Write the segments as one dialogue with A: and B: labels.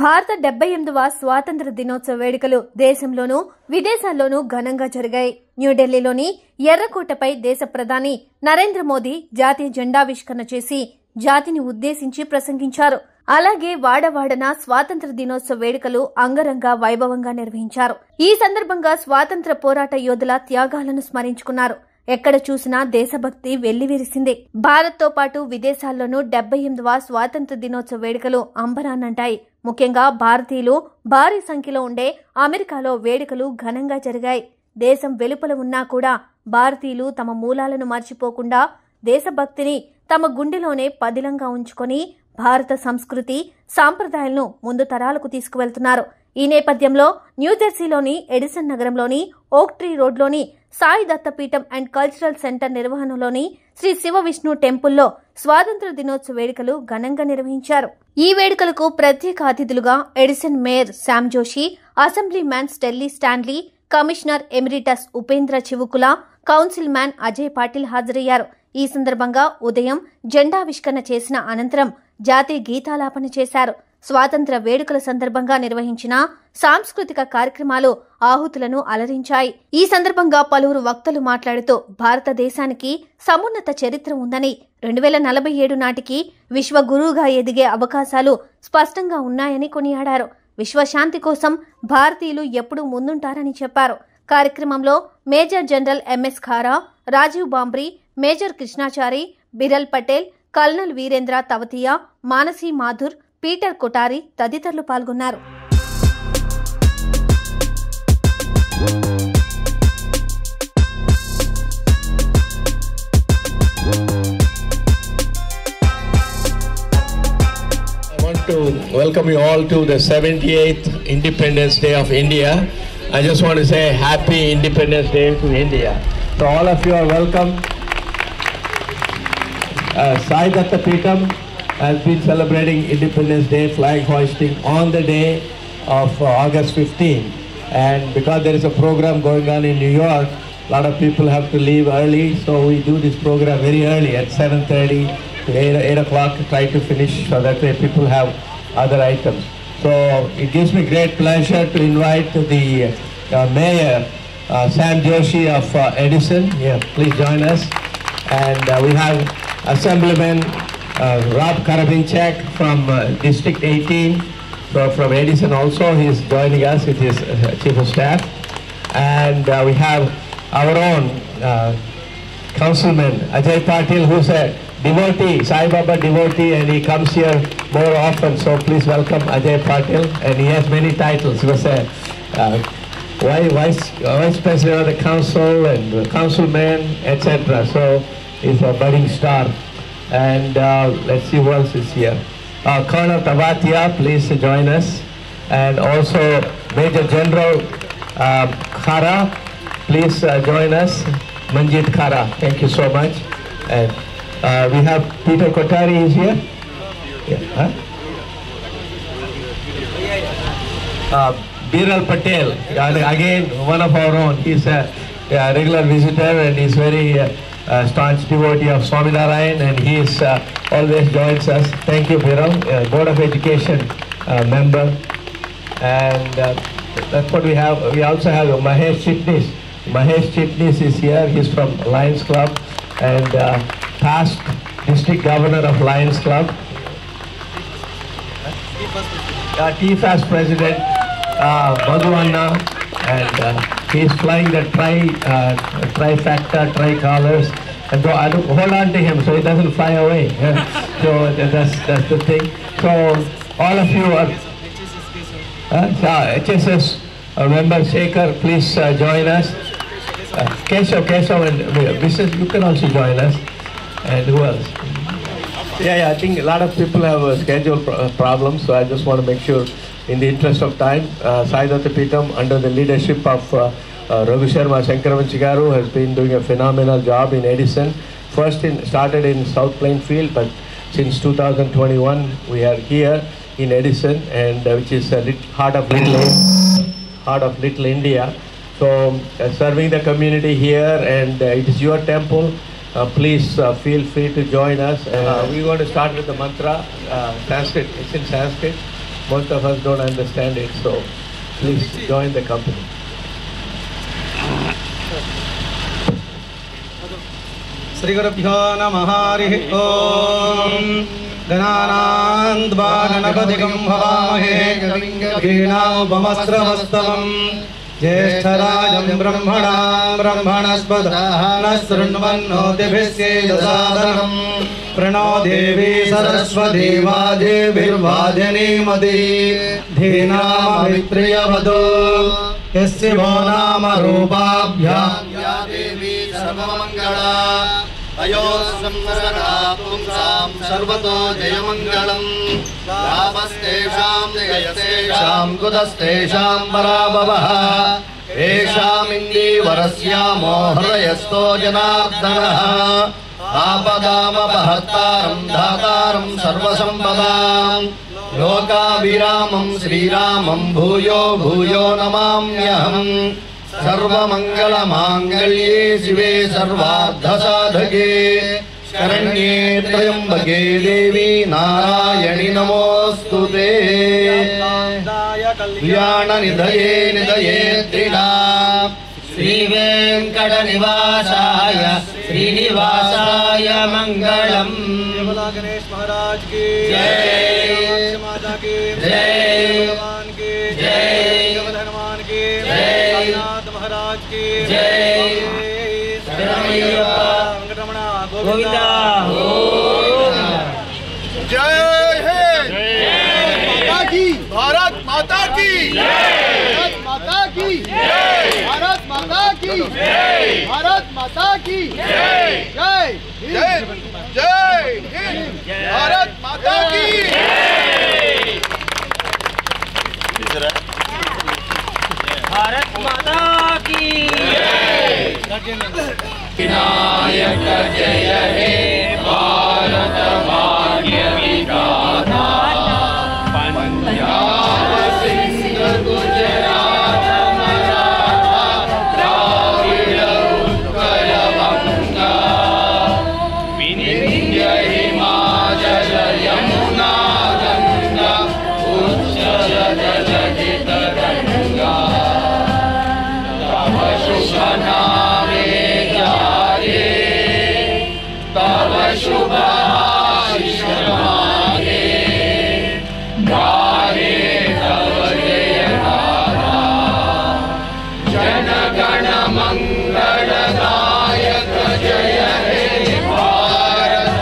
A: భారత 78వ స్వాతంత్ర దినోత్సవ వేడుకలు దేశంలోనూ విదేశాల్లోనూ ఘనంగా జరిగాయి. న్యూఢిల్లీలోని ఎర్రకోటపై దేశ ప్రధాని నరేంద్ర మోదీ జాతీయ జెండావిష్కరణ చేసి జాతిని ఉద్దేశించి ప్రసంగించారు. అలాగే వాడవాడన స్వాతంత్ర దినోత్సవ వేడుకలు అంగరంగ వైభవంగా నిర్వహించారు. ఈ సందర్భంగా స్వాతంత్ర పోరాట యోధుల త్యాగాలను స్మరించుకున్నారు. ఎక్కడ చూసినా దేశభక్తి వెల్లివిరిసింది. భారత్తో పాటు విదేశాల్లోనూ 78వ స్వాతంత్ర దినోత్సవ వేడుకలు అంబరాన్నంటాయి. ముఖ్యంగా భారతీయులు భారీ సంఖ్యలో ఉండే అమెరికాలో వేడుకలు ఘనంగా జరిగాయి. దేశం వెలుపల ఉన్నా కూడా భారతీయులు తమ మూలాలను మర్చిపోకుండా దేశభక్తిని తమ గుండెలోనే పదిలంగా ఉంచుకొని భారత సంస్కృతి సాంప్రదాయాలను ముందు తరాలకు తీసుకువెళ్తున్నారు. ఈ నేపథ్యంలో న్యూజెర్సీలోని ఎడిసన్ నగరంలోని ఓక్ ట్రీ రోడ్లోని Sai Dattapeetham and cultural centre నిర్వహణలోని శ్రీ శివ విష్ణు టెంపుల్లో స్వాతంత్ర దినోత్సవ వేడుకలు ఘనంగా నిర్వహించారు. ఈ వేడుకలకు ప్రత్యేక అతిథులుగా Edison mayor Sam Joshi, assemblyman Sterley Stanley, commissioner emeritus Upendra Chivukula, councilman Ajay Patil హాజరయ్యారు. ఈ సందర్భంగా ఉదయం జెండావిష్కరణ చేసిన అనంతరం జాతీయ గీతాలాపన చేశారు. స్వాతంత్ర వేడుకల సందర్భంగా నిర్వహించిన సాంస్కృతిక కార్యక్రమాలు ఆహుతులను అలరించాయి. ఈ సందర్భంగా పలువురు వక్తలు మాట్లాడుతూ భారతదేశానికి సమున్నత చరిత్ర ఉందని, 2047 నాటికి విశ్వ గురువుగా ఎదిగే అవకాశాలు స్పష్టంగా ఉన్నాయని కొనియాడారు. విశ్వశాంతి కోసం భారతీయులు ఎప్పుడూ ముందుంటారని చెప్పారు. కార్యక్రమంలో major general MS Khara, Rajiv Bambri, major Krishnachari, Biral Patel, colonel Virendra Tawatia, Manasi Mathur, Peter Kotari తదితరులు పాల్గొన్నారు.
B: I want to welcome you all to the 78th Independence Day of India. I just want to say Happy Independence Day to India. So all of you are welcome. Sai Dattapitham has been celebrating Independence Day flag hoisting on the day of August 15. And because there is a program going on in New York, a lot of people have to leave early, so we do this program very early at 7:30 to 8 o'clock, try to finish so that way people have other items. So it gives me great pleasure to invite the Mayor Sam Joshi of Edison. Yeah, please join us. And we have Assemblyman Rob Karabinchak from District 18, from Edison also. He is joining us with his Chief of Staff. And we have our own Councilman Ajay Patil, who is a devotee, Sai Baba devotee, and he comes here more often. So please welcome Ajay Patil. And he has many titles. He was a Vice President of the Council and Councilman, etc. So he's a budding star. And let's see who else is here. Colonel Tavatia, please join us. And also Major General Khara, please join us. Manjit Khara, thank you so much. And we have Peter Kotari is here. Yeah. Huh? Biral Patel, again one of our own. He's a regular visitor and he's very staunch devotee of Swaminarayan, and he is always joins us. Thank you, Biral, Board of Education member. And that's what we have. We also have Mahesh Chitnis. Mahesh Chitnis is here. He's from Lions Club and past district governor of Lions Club. TFAS president Madhu Anna, and he's flying the trifecta, tricolors, and so I don't hold on to him so he doesn't fly away. So that's the thing. So all of you are HSS member Shekhar, please join us. Keshav and Mrs. you can also join us. And who else? Yeah, I think a lot of people have schedule problems, so I just want to make sure, in the interest of time, Sai Dattapitham, under the leadership of Raghu Sharma Shankaravanshi Garu, has been doing a phenomenal job in Edison. First started in South Plainfield, but since 2021 we are here in Edison, and which is heart of Little India. So serving the community here, and it is your temple. Please feel free to join us. We're going to start with the mantra, Sanskrit. It's in Sanskrit. most of us don't understand it, so please join the company.
C: Sri Gurubhyo Namah Harihi Om. Gananandva Ganapatikum Bhavamahe Geenaupamasravastavam Jyeshtarajam Brahmanam Brahmanaspadaha Srunvannodibhisyedasadanam Prano Devi Saraswati Vadevirvadyanimadi Dhinamavitriyavado Yasya Nama Rupabhyam Ya Devi Sarvamangala Ayossamsara Pumsam Sarvato Jayamangalam Lavastesham Jayastesham Kudastesham Parabhavaha Esham Indi Varasyamo Hrayasto Janardanaha Apadama Pahattaram Dhataram Sarvasampadam Loka Viramam Sri Ramam Bhuyo Bhuyo Namamyaham Sarva Mangala Mangalye Shive Sarvardha Sadhake Sharanye Trayambake Devi Narayani Namostute Vyana Nidhaye Nidhaye Trina Sri Venkata Nivasaya Srinivasaya Mangalam Jai Ganesh Maharaj ki Jai Mata ki Jai Bhagwan ki Jai Hanuman ki Jai Nath Maharaj ki Jai Sharanayappa Venkatramana Govinda Jai Hind Bharat Mata ki Bharat Mata ki Bharat Mata ki Bharat Mata ki Jai Jai Jai Hind Bharat Mata ki Bharat Mata ki Vinayaka Jaya He Bharat Bhagya Vidhata Punjab Sindh Gujarat Maratha Dravida Utkala Vanga Vindhya Himachala Yamuna Ganga Uchala Jalajita Ganga Tava Shubha Name Jare Tava Shubha Shishmage Gare Tava Jayagara Jana Gana Mangala Dayaka Jaya He Bharat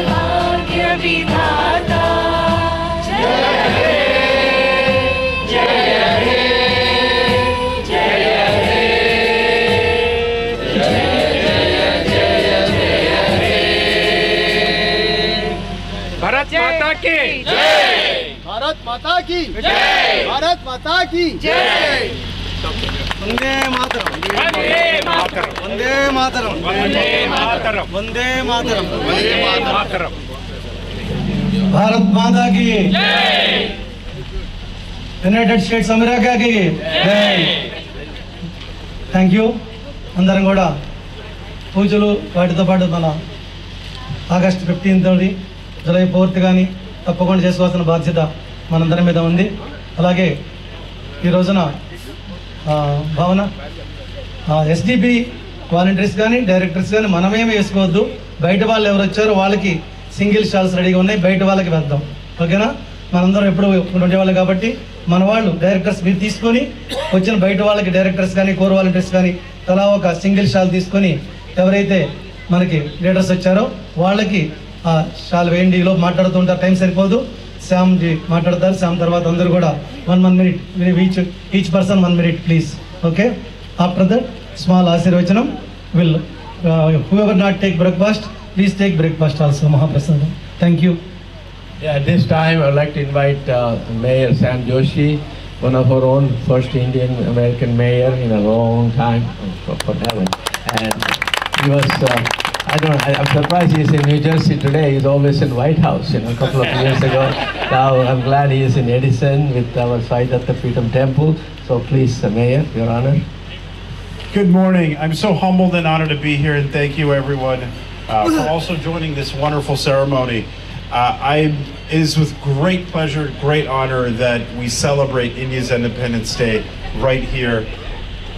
C: Bhagya Vidhata Jaya He Jaya He Jaya He Jaya Jaya Jaya Jaya He Bharat Mata ki Jai Bharat Mata ki Jai Bharat Mata ki Jai Vande Mataram Vande Mataram Vande Mataram Vande Mataram Vande Mataram Vande Mataram Bharat Mata ki Jai United States America ki Jai Thank you అందరం కూడా పూజలు వాటితో పాటు మన August 15 తోటి July 4 కానీ తప్పకుండా చేసుకోవాల్సిన బాధ్యత మనందరి మీద ఉంది. అలాగే ఈ రోజున భావన ఎస్డిపి వాలంటీర్స్ కానీ డైరెక్టర్స్ కానీ మనమేమి వేసుకోవద్దు. బయట వాళ్ళు ఎవరు వచ్చారో వాళ్ళకి సింగిల్ స్టాల్స్ రెడీగా ఉన్నాయి, బయట వాళ్ళకి వెళ్దాం. ఓకేనా? మనందరం ఎప్పుడు ఉండేవాళ్ళు కాబట్టి మన వాళ్ళు డైరెక్టర్స్ మీరు తీసుకొని వచ్చిన బయట వాళ్ళకి డైరెక్టర్స్ కానీ కోర్ వాలంటీర్స్ కానీ తలా ఒక సింగిల్ స్టాల్ తీసుకొని ఎవరైతే మనకి లీడర్స్ వచ్చారో వాళ్ళకి ఆ స్టాల్ వేయండి. ఈలో మాట్లాడుతుంటారు, టైం సరిపోదు. శ్యామ్ జీ మాట్లాడతారు. శ్యామ్ తర్వాత అందరూ కూడా 1 minute each person 1 minute please. Okay, after that small ఆశీర్వచనం will whoever not take breakfast, please take breakfast also. Mahaprasadam. Thank you.
B: Yeah, at this time I would like to invite Mayor Sam Joshi, one of our own first Indian American mayor in a long time, forever. And he was, I'm surprised he's in New Jersey today. He's always in White House, a couple of years ago. Now I'm glad he is in Edison with our Sai Datta Peetham Temple. So please, Mayor, Your Honor.
D: Good morning. I'm so humbled and honored to be here, and thank you everyone for also joining this wonderful ceremony. It is with great pleasure, great honor that we celebrate India's Independence Day right here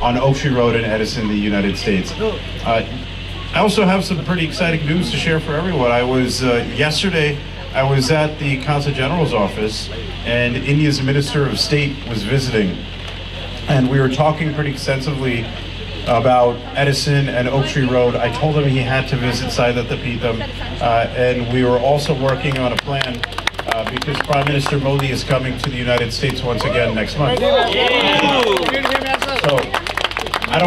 D: on Oak Tree Road in Edison, the United States. I also have some pretty exciting news to share for everyone. Yesterday, I was at the Consul General's office, and India's Minister of State was visiting, and we were talking pretty extensively about Edison and Oak Tree Road. I told him he had to visit Saidatapitham, and we were also working on a plan because Prime Minister Modi is coming to the United States once again next month. So I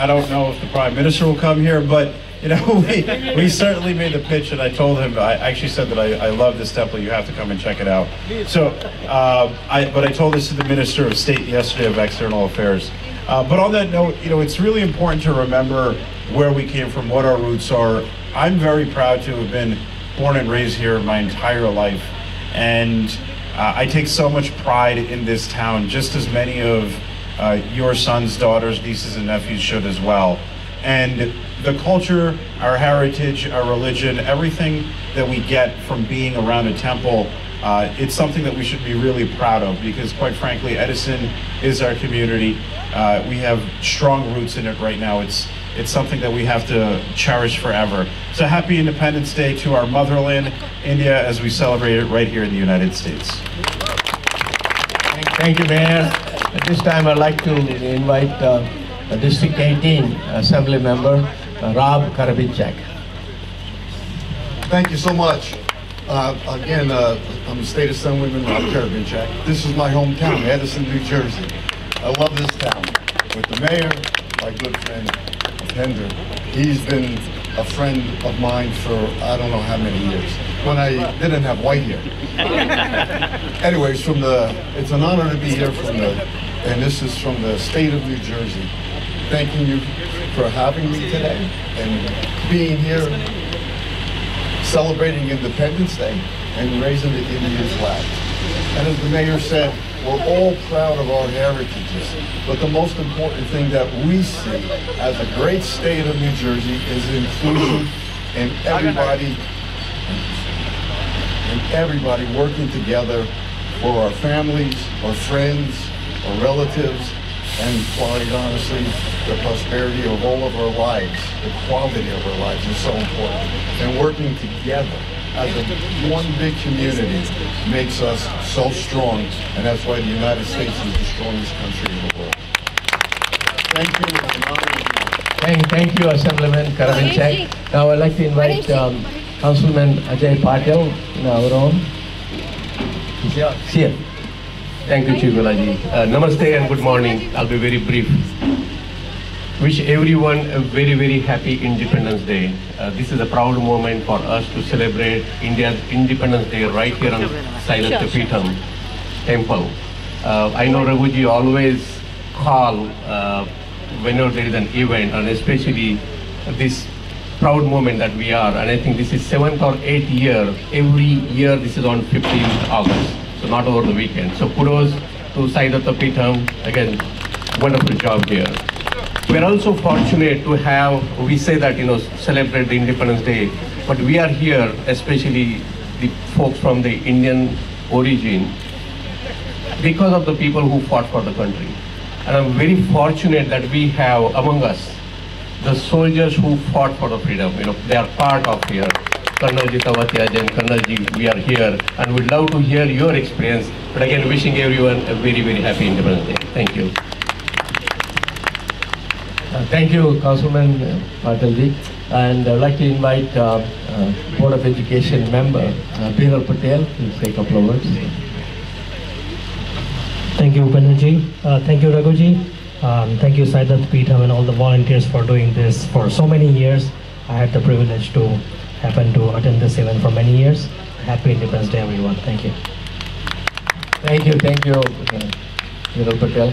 D: don't know if the Prime Minister will come here, but you know, we certainly made the pitch, and I told him, I actually said that I love this temple, you have to come and check it out. So, but I told this to the Minister of State yesterday of External Affairs. But on that note, you know, it's really important to remember where we came from, what our roots are. I'm very proud to have been born and raised here my entire life, and I take so much pride in this town, just as many of your sons, daughters, nieces, and nephews should as well. And the culture, our heritage, our religion, everything that we get from being around a temple, it's something that we should be really proud of, because quite frankly, Edison is our community. We have strong roots in it right now. It's something that we have to cherish forever. So happy Independence Day to our motherland, India, as we celebrate it right here in the United States.
B: Thank you, Mayor. At this time, I'd like to invite District 18 Assembly Member Rob Karabichak.
E: Thank you so much. Again, I'm the State Assemblyman Rob Karabichak. This is my hometown, Edison, New Jersey. I love this town. With the mayor, my good friend Hender. He's been a friend of mine for I don't know how many years, when I didn't have white hair. Anyways, it's an honor to be here and this is from the state of New Jersey. Thanking you for having me today and being here celebrating Independence Day and raising the Indian flag. And as the mayor said, we're all proud of our heritages, but the most important thing that we see as a great state of New Jersey is inclusion and everybody working together for our families, our friends, our relatives, and quite honestly, the prosperity of all of our lives, the quality of our lives is so important. And working together as one big community makes us so strong, and that's why the United States is the strongest country in the world. Thank you.
B: Thank you, Assemblyman Karabichak. Now I'd like to invite Councilman Ajay Patel in our own. Here. Thank you, Chief Balaji. Namaste and good morning. I'll be very brief. Wish everyone a very, very happy Independence Day. This is a proud moment for us to celebrate India's Independence Day right here on Saidatapitham temple. I know Raghuji always call whenever there is an event, and especially this proud moment that we are, and I think this is 7th or 8th year. Every year this is on 15th August. So not over the weekend. So kudos to Saidatapitham. Again, wonderful job here. We're also fortunate to have, we say that, celebrate the Independence Day, but we are here, especially the folks from the Indian origin, because of the people who fought for the country. And I'm very fortunate that we have among us the soldiers who fought for the freedom. They are part of here. Colonelji Tawatiaj and Colonelji, we are here, and we'd love to hear your experience. But again, wishing everyone a very, very happy Independence Day. Thank you. Thank you, Councilman Patelji. And I'd like to invite Board of Education member Biral Patel to say a couple of words.
F: Thank you, Upendraji. Thank you, Raghuji. Thank you, Saidatapitham, and all the volunteers for doing this for so many years. I had the privilege to happen to attend this event for many years. Happy Independence Day, everyone. Thank you.
B: Thank you, Biral Patel.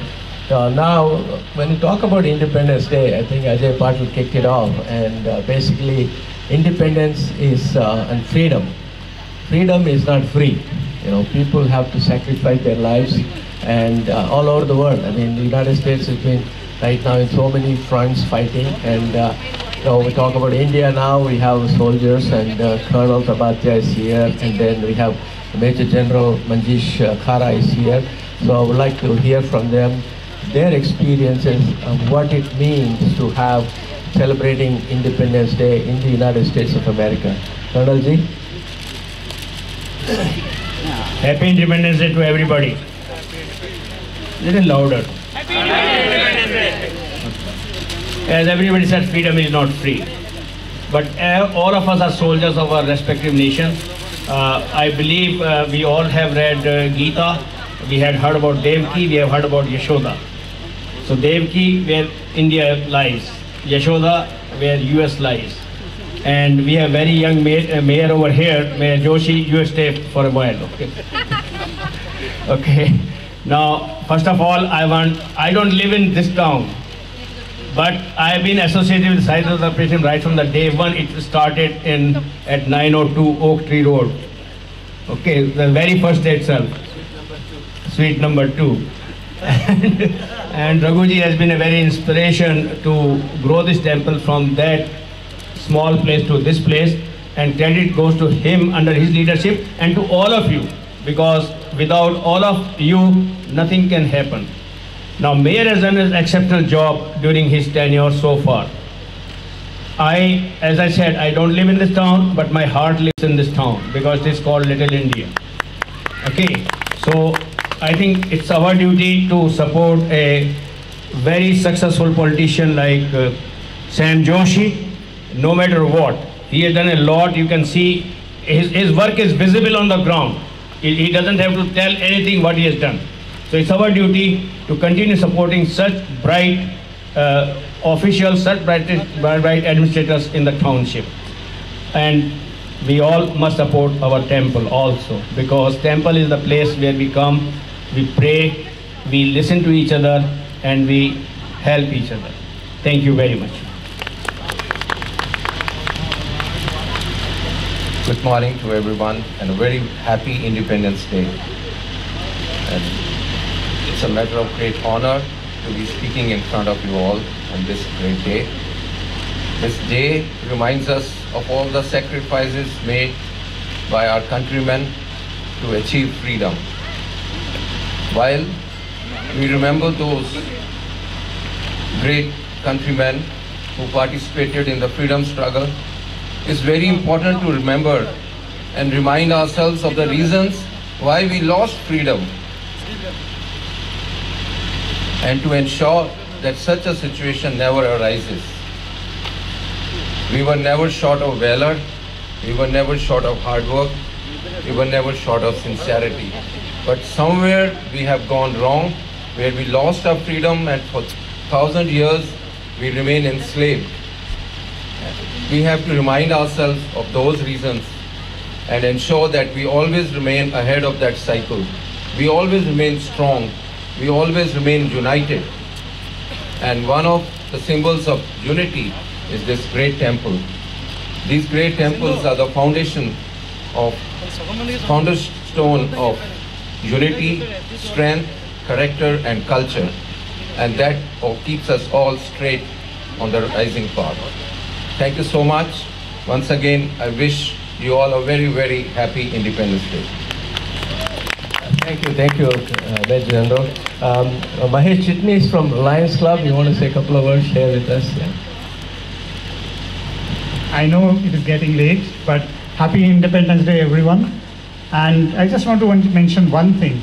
B: Now, when you talk about Independence Day, I think Ajay Patil kicked it off, and basically, independence is and freedom. Freedom is not free. People have to sacrifice their lives, and all over the world. I mean, the United States has been right now in so many fronts fighting, and We talk about India now, we have soldiers and Colonel Tabatya is here, and then we have Major General Manjish Khara is here. So I would like to hear from them their experiences of what it means to have celebrating Independence Day in the United States of America. Colonel Ji?
G: Happy Independence Day to everybody. Little louder. As everybody said, freedom is not free. But all of us are soldiers of our respective nations. I believe we all have read Gita. We had heard about Devaki, we have heard about Yashoda. So Devaki, where India lies. Yashoda, where US lies. And we have very young mayor over here, Mayor Joshi. You stay for a while, okay? Okay. Now, first of all, I don't live in this town, but I have been associated with Sai Datta Peetham right from the day one. It started at 902 Oak Tree Road. Okay, the very first day itself, suite number 2. And Raghuji has been a very inspiration to grow this temple from that small place to this place, and credit goes to him under his leadership and to all of you, because without all of you, nothing can happen. Now, Mayor has done an exceptional job during his tenure so far. As I said, I don't live in this town, but my heart lives in this town because it is called Little India. Okay, so I think it's our duty to support a very successful politician like Sam Joshi, no matter what. He has done a lot. You can see his work is visible on the ground. He doesn't have to tell anything what he has done. So it's our duty to continue supporting such bright officials, such bright administrators in the township. And we all must support our temple also, because temple is the place where we come, we pray, we listen to each other, and we help each other. Thank you very much.
H: Good morning to everyone, and a very happy Independence Day. And it's a matter of great honor to be speaking in front of you all on this great day. This day reminds us of all the sacrifices made by our countrymen to achieve freedom. While we remember those great countrymen who participated in the freedom struggle, it's very important to remember and remind ourselves of the reasons why we lost freedom, and to ensure that such a situation never arises. We were never short of valor, we were never short of hard work, we were never short of sincerity. But somewhere we have gone wrong, where we lost our freedom, and for 1,000 years we remain enslaved. We have to remind ourselves of those reasons and ensure that we always remain ahead of that cycle. We always remain strong. We always remain united. And one of the symbols of unity is this great temple. These great temples are the foundation stone of unity, strength, character, and culture. And that keeps us all straight on the rising path. Thank you so much. Once again, I wish you all a very, very happy Independence Day.
B: Thank you, Major General. Mahesh Chitni is from Lions Club. You want to say a couple of words, share with us? Yeah.
I: I know it is getting late, but happy Independence Day, everyone. And I just want to mention one thing.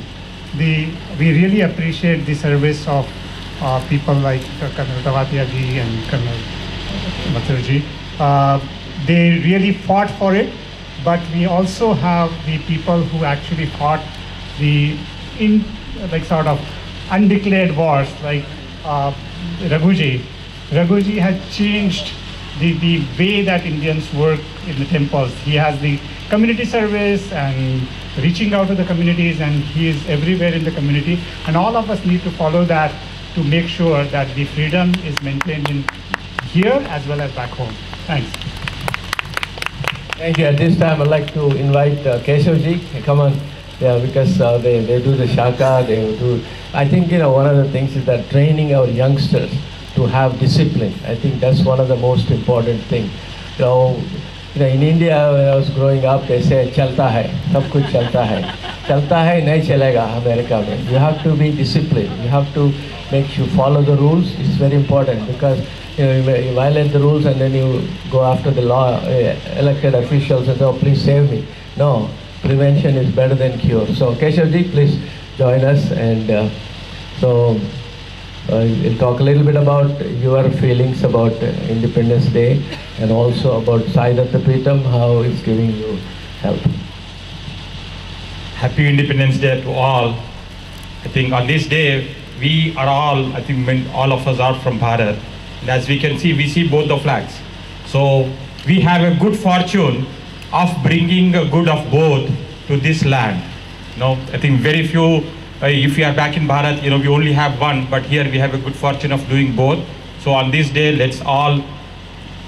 I: We really appreciate the service of people like Colonel Tabatya ji and Colonel Mathurji. They really fought for it, but we also have the people who actually fought the sort of undeclared wars, like Raghuji. Raghuji had changed the way that Indians work in the temples. He has the community service and reaching out to the communities, and he is everywhere in the community. And all of us need to follow that to make sure that the freedom is maintained in here as well as back home. Thanks.
B: Thank you. At this time, I'd like to invite Keshavji. Come on. Yeah, because they do the shaka, they do. I think, one of the things is that training our youngsters to have discipline. I think that's one of the most important things. You know, in India, when I was growing up, they say, chalta hai, sab kuch chalta hai. Chalta hai, nahi chalega, America mein. You have to be disciplined. You have to make sure you follow the rules. It's very important because you violate the rules and then you go after the law, elected officials and say, oh, please save me. No, prevention is better than cure. So, Keshavji, please join us. And we'll talk a little bit about your feelings about Independence Day and also about Sai Datta Peetham, how it's giving you help.
J: Happy Independence Day to all. I think on this day, we are all, I think all of us are from Bharat. And as we can see, we see both the flags. So we have a good fortune of bringing a good of both to this land. I think very few, if you are back in Bharat, we only have one, but here we have a good fortune of doing both. So on this day, let's all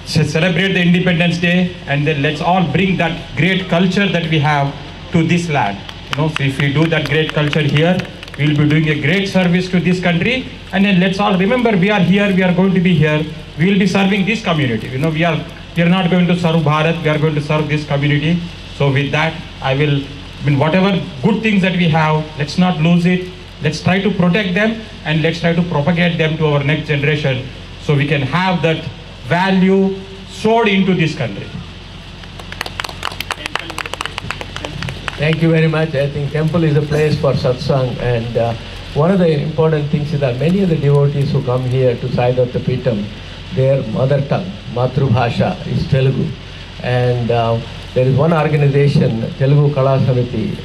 J: celebrate the Independence Day, and then let's all bring that great culture that we have to this land. So if we do that great culture here, we'll be doing a great service to this country. And then let's all remember, we are here, we are going to be here, we will be serving this community. We are not going to serve Bharat, we are going to serve this community. So with that, whatever good things that we have, let's not lose it. Let's try to protect them and let's try to propagate them to our next generation so we can have that value soared into this country.
B: Thank you very much. I think temple is a place for satsang, and one of the important things is that many of the devotees who come here to Sai Datta Peetham, their mother tongue, Matrubhasha, is Telugu. And there is one organization, Telugu Kala Samiti,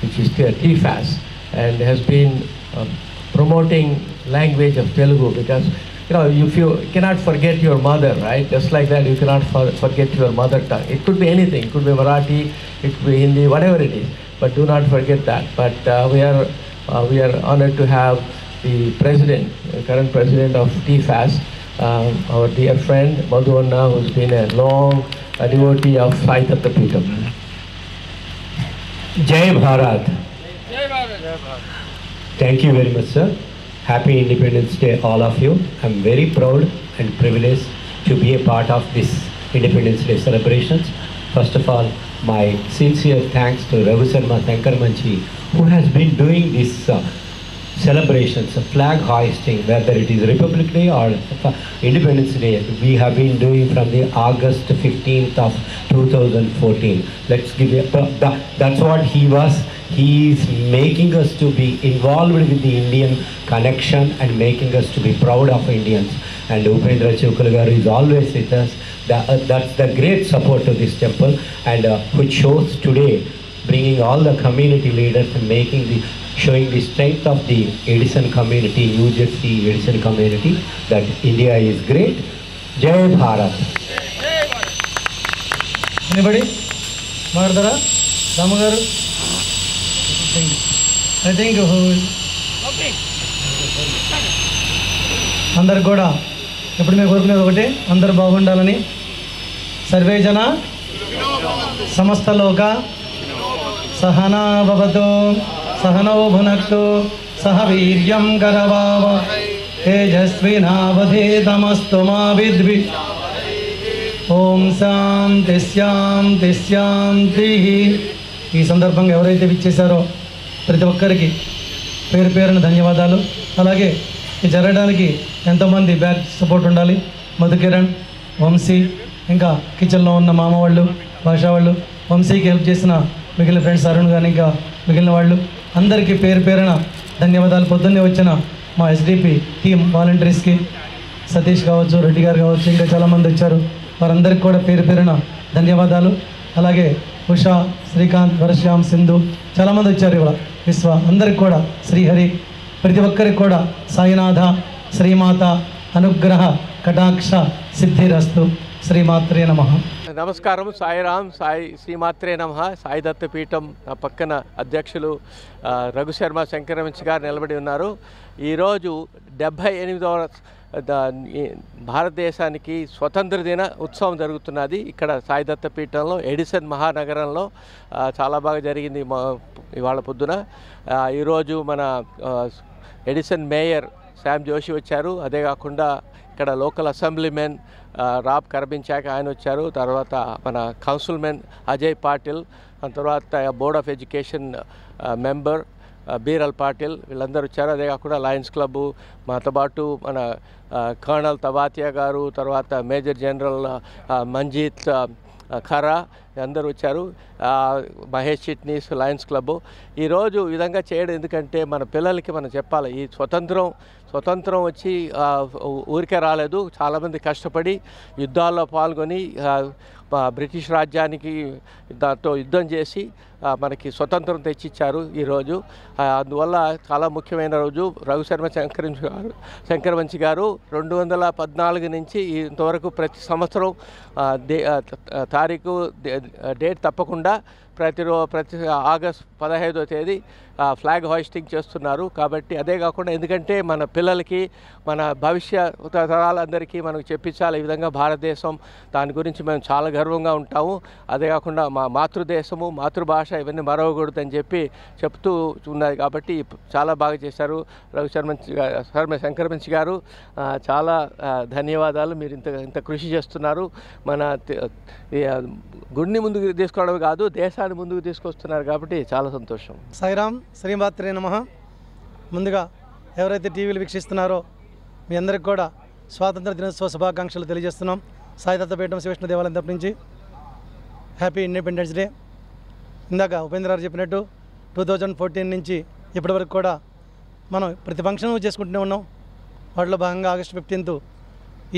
B: which is TFAS, and has been promoting language of Telugu because if you cannot forget your mother, right? Just like that, you cannot forget your mother tongue. It could be anything. It could be Marathi, it could be Hindi, whatever it is. But do not forget that. But we are honored to have the president, current president of TFAS, our dear friend Madhu Anna, who's been a long devotee of Sai Datta Peetham.
K: Jai Bharat. Jai Bharat. Thank you very much, sir. Happy Independence Day, all of you. I'm very proud and privileged to be a part of this Independence Day celebrations. First of all, my sincere thanks to Raghu Sharma Tankarmanchi, who has been doing this celebrations, flag hoisting, whether it is Republic Day or Independence Day. We have been doing from the August 15th of 2014. Let's give it, that's what he was. He is making us to be involved with the Indian connection and making us to be proud of Indians. And Upendra Chukul Garu is always with us. That's the great support to this temple, and which shows today, bringing all the community leaders and showing the strength of the Edison community, New Jersey Edison community, that India is great. Jai Bharat.
C: Anybody? Mardara? Ramagar? I think అందరు కూడా ఇప్పుడు మేము కోరుకునేది ఒకటి, అందరు బాగుండాలని. Survey జన సమస్త లోక సహనా భవతు సహనౌ భునక్తు సహ వీర్యం కరవావహై తేజస్వినావధీతమస్తు మా విద్వి. ఓం శాంతి శాంతి శాంతి. ఈ సందర్భంగా ఎవరైతే విచ్చేశారో ప్రతి ఒక్కరికి పేరు పేరున ధన్యవాదాలు. అలాగే ఇది జరగడానికి ఎంతోమంది బ్యాక్ సపోర్ట్ ఉండాలి. మధుకిరణ్, వంశీ, ఇంకా కిచెన్లో ఉన్న మామ వాళ్ళు, భాషా వాళ్ళు, వంశీకి హెల్ప్ చేసిన మిగిలిన ఫ్రెండ్స్ అరుణ్ కానీ ఇంకా మిగిలిన వాళ్ళు అందరికీ పేరు పేరున ధన్యవాదాలు. పొద్దున్నే వచ్చిన మా ఎస్డిపి టీం వాలంటీర్స్కి, సతీష్ కావచ్చు, రెడ్డి గారు కావచ్చు, ఇంకా చాలామంది వచ్చారు, వారందరికీ కూడా పేరు పేరున ధన్యవాదాలు. అలాగే ఉషా, శ్రీకాంత్, వరశ్యామ్, సింధు చాలామంది వచ్చారు ఇవాళ. విశ్వ అందరికి కూడా, శ్రీహరి, ప్రతి ఒక్కరికి కూడా సాయినాథ, శ్రీమాత అనుగ్రహ కటాక్ష సిద్ధిరస్తు. శ్రీమాత్రే నమః.
L: నమస్కారం, సాయిరామ్, శ్రీమాత్రే నమః. సాయి దత్త పీఠం నా పక్కన అధ్యక్షులు రఘు శర్మ శంకరవంశి గారు నిలబడి ఉన్నారు. ఈరోజు 78వ భారతదేశానికి స్వతంత్ర దిన ఉత్సవం జరుగుతున్నది ఇక్కడ సాయి దత్త పీఠంలో, ఎడిసన్ మహానగరంలో. చాలా బాగా జరిగింది ఇవాళ పొద్దున. ఈరోజు మన ఎడిసన్ మేయర్ శామ్ జోషి వచ్చారు. అదే కాకుండా ఇక్కడ లోకల్ అసెంబ్లీమెన్ రాబ్ కర్బించాక్ ఆయన వచ్చారు, తర్వాత మన కౌన్సిల్మెన్ అజయ్ పాటిల్, ఆ తర్వాత board of education member Biral Patil, వీళ్ళందరూ వచ్చారు. అదే కాకుండా లయన్స్ క్లబ్బు, మాతో పాటు మన కర్నల్ తబాతియా గారు, తర్వాత మేజర్ జనరల్ మంజీత్ ఖరా అందరూ వచ్చారు, మహేష్ చిట్నీస్ లయన్స్ క్లబ్బు. ఈరోజు ఈ విధంగా చేయడం ఎందుకంటే మన పిల్లలకి మనం చెప్పాలి, ఈ స్వతంత్రం వచ్చి ఊరికే రాలేదు. చాలామంది కష్టపడి యుద్ధాల్లో పాల్గొని బ్రిటిష్ రాజ్యానికి దాంతో యుద్ధం చేసి మనకి స్వతంత్రం తెచ్చిచ్చారు ఈరోజు. అందువల్ల చాలా ముఖ్యమైన రోజు. రఘుశర్మ శంకరవంశి గారు 214 నుంచి ఇంతవరకు ప్రతి సంవత్సరం తారీఖు డేట్ తప్పకుండా ప్రతి ఆగస్ట్ 15వ తేదీ ఫ్లాగ్ హాయిస్టింగ్ చేస్తున్నారు. కాబట్టి అదే కాకుండా ఎందుకంటే మన పిల్లలకి, మన భవిష్య తరాలందరికీ మనకు చెప్పించాలి ఈ విధంగా భారతదేశం, దాని గురించి మేము చాలా గర్వంగా ఉంటాము. అదే కాకుండా మా మాతృదేశము, మాతృభాష ఇవన్నీ మరవకూడదని చెప్పి చెప్తూ ఉన్నది. కాబట్టి చాలా బాగా చేశారు శంకరవంశి గారు. చాలా ధన్యవాదాలు. మీరు ఇంత కృషి చేస్తున్నారు. మన గుడిని ముందుకు తీసుకోవడం కాదు, దేశాన్ని ముందుకు తీసుకొస్తున్నారు. కాబట్టి చాలా సంతోషం.
C: సాయిరామ్, శ్రీమాత్రే నమః. ముందుగా ఎవరైతే టీవీలు వీక్షిస్తున్నారో మీ అందరికి కూడా స్వాతంత్ర దినోత్సవ శుభాకాంక్షలు తెలియజేస్తున్నాం. సాయిదత్తపీఠం శ్రీవిష్ణు దేవాలయం తరపు నుంచి హ్యాపీ ఇండిపెండెన్స్ డే. ఇందాక ఉపేంద్ర గారు చెప్పినట్టు 2014 నుంచి ఇప్పటివరకు కూడా మనం ప్రతి ఫంక్షన్ చేసుకుంటూనే ఉన్నాం. వాటిలో భాగంగా ఆగస్టు 15th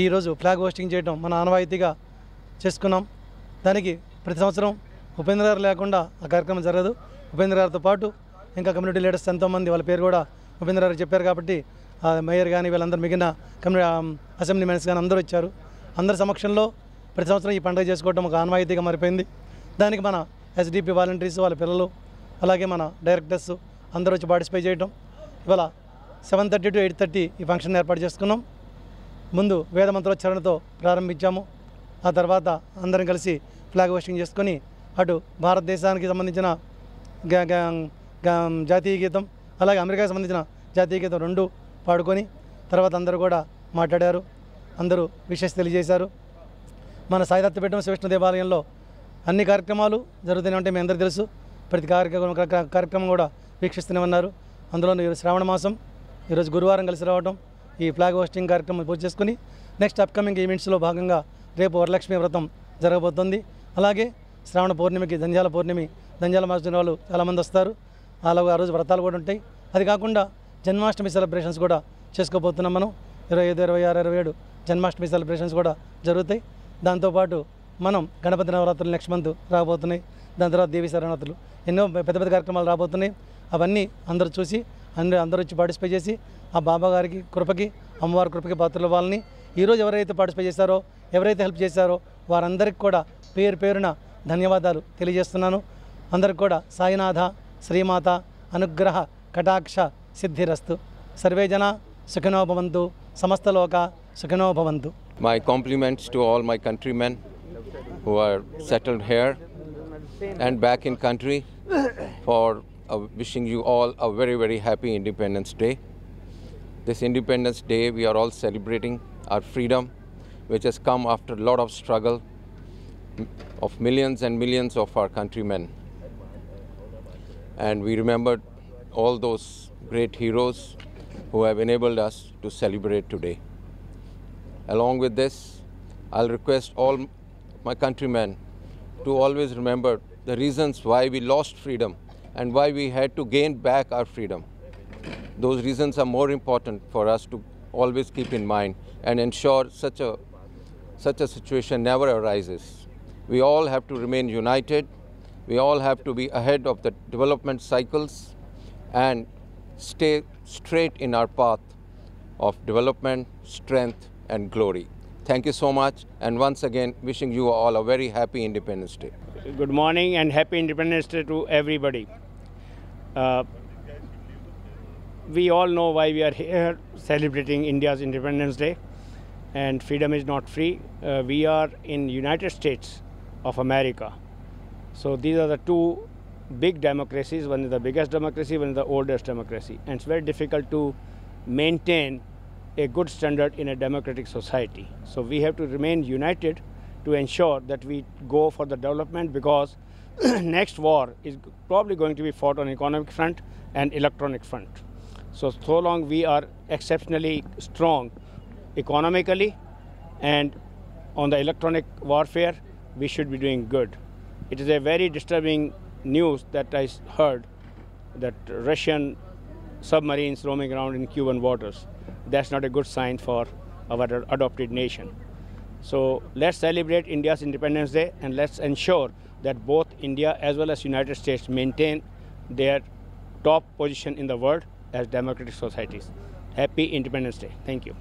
C: ఈరోజు ఫ్లాగ్ హోస్టింగ్ చేయడం మన ఆనవాయితీగా చేసుకున్నాం. దానికి ప్రతి సంవత్సరం ఉపేంద్ర గారు లేకుండా ఆ కార్యక్రమం జరగదు. ఉపేంద్ర గారితో పాటు ఇంకా కమ్యూనిటీ లీడర్స్ ఎంతోమంది, వాళ్ళ పేరు కూడా ఉపేంద్ర గారు చెప్పారు కాబట్టి మేయర్ కానీ వీళ్ళందరూ మిగిలిన అసెంబ్లీ మెంబర్స్ కానీ అందరూ వచ్చారు. అందరి సమక్షంలో ప్రతి సంవత్సరం ఈ పండుగ చేసుకోవడం ఒక ఆనవాయితీగా మారిపోయింది. దానికి మన ఎస్డిపి వాలంటీర్స్, వాళ్ళ పిల్లలు, అలాగే మన డైరెక్టర్స్ అందరూ వచ్చి పార్టిసిపేట్ చేయడం. ఇవాళ 7:30 to 8:30 ఈ ఫంక్షన్ ఏర్పాటు చేసుకున్నాం. ముందు వేద మంత్రోచ్చారణతో ప్రారంభించాము. ఆ తర్వాత అందరం కలిసి ఫ్లాగ్ హోస్టింగ్ చేసుకొని అటు భారతదేశానికి సంబంధించిన జాతీయ గీతం, అలాగే అమెరికాకి సంబంధించిన జాతీయ గీతం 2 పాడుకొని తర్వాత అందరూ కూడా మాట్లాడారు. అందరూ విషెస్ తెలియజేశారు. మన సాయిదత్తపీఠం శ్రీవిష్ణు దేవాలయంలో అన్ని కార్యక్రమాలు జరుగుతూనే ఉంటాయి. మీ అందరికీ తెలుసు. ప్రతి కార్యక్రమం కూడా వీక్షిస్తూనే ఉన్నారు. అందులో శ్రావణ మాసం ఈరోజు గురువారం కలిసి రావడం, ఈ ఫ్లాగ్ హోస్టింగ్ కార్యక్రమం పూర్తి చేసుకుని నెక్స్ట్ అప్కమింగ్ ఈవెంట్స్లో భాగంగా రేపు వరలక్ష్మి వ్రతం జరగబోతుంది. అలాగే శ్రావణ పౌర్ణమికి దంజాల మాసం వాళ్ళు చాలామంది వస్తారు. అలాగే ఆ రోజు వ్రతాలు కూడా ఉంటాయి. అది కాకుండా జన్మాష్టమి సెలబ్రేషన్స్ కూడా చేసుకోబోతున్నాం. మనం 25, 26, 27 జన్మాష్టమి సెలబ్రేషన్స్ కూడా జరుగుతాయి. దాంతోపాటు మనం గణపతి నవరాత్రులు నెక్స్ట్ మంత్ రాబోతున్నాయి. దాని తర్వాత దేవీ శరణార్థులు, ఎన్నో పెద్ద పెద్ద కార్యక్రమాలు రాబోతున్నాయి. అవన్నీ అందరూ చూసి అందరూ వచ్చి పార్టిసిపేట్ చేసి ఆ బాబా గారికి కృపకి, అమ్మవారి కృపకి పాత్రలు వాళ్ళని ఈరోజు ఎవరైతే పార్టిసిపేట్ చేశారో, ఎవరైతే హెల్ప్ చేశారో వారందరికీ కూడా పేరున ధన్యవాదాలు తెలియజేస్తున్నాను. అందరికి కూడా సాయినాథ శ్రీమాత అనుగ్రహ కటాక్ష సిద్ధిరస్తు. సర్వే జన సుఖినో భవంతు, సమస్తలోక సుఖినో భవంతు.
H: My compliments to all my countrymen who are settled here and back in country for wishing you all a very, very happy Independence Day. This Independence Day we are all celebrating our freedom, which has come after a lot of struggle of millions and millions of our countrymen. And we remembered all those great heroes who have enabled us to celebrate today. Along with this, I'll request all my countrymen to always remember the reasons why we lost freedom and why we had to gain back our freedom. Those reasons are more important for us to always keep in mind and ensure such a situation never arises. We all have to remain united. We all have to be ahead of the development cycles and stay straight in our path of development, strength and glory. Thank you so much, and once again wishing you all a very happy Independence Day.
G: Good morning and happy Independence Day to everybody. We all know why we are here celebrating India's Independence Day, and freedom is not free. We are in United States of America. So these are the two big democracies. One is the biggest democracy, one is the oldest democracy. And it's very difficult to maintain a good standard in a democratic society. So we have to remain united to ensure that we go for the development, because next war is probably going to be fought on economic front and electronic front. So long we are exceptionally strong economically and on the electronic warfare, we should be doing good. It is a very disturbing news that I heard, that Russian submarines roaming around in Cuban waters. That's not a good sign for our adopted nation. So let's celebrate India's Independence Day, and let's ensure that both India as well as United States maintain their top position in the world as democratic societies. Happy Independence Day. Thank you.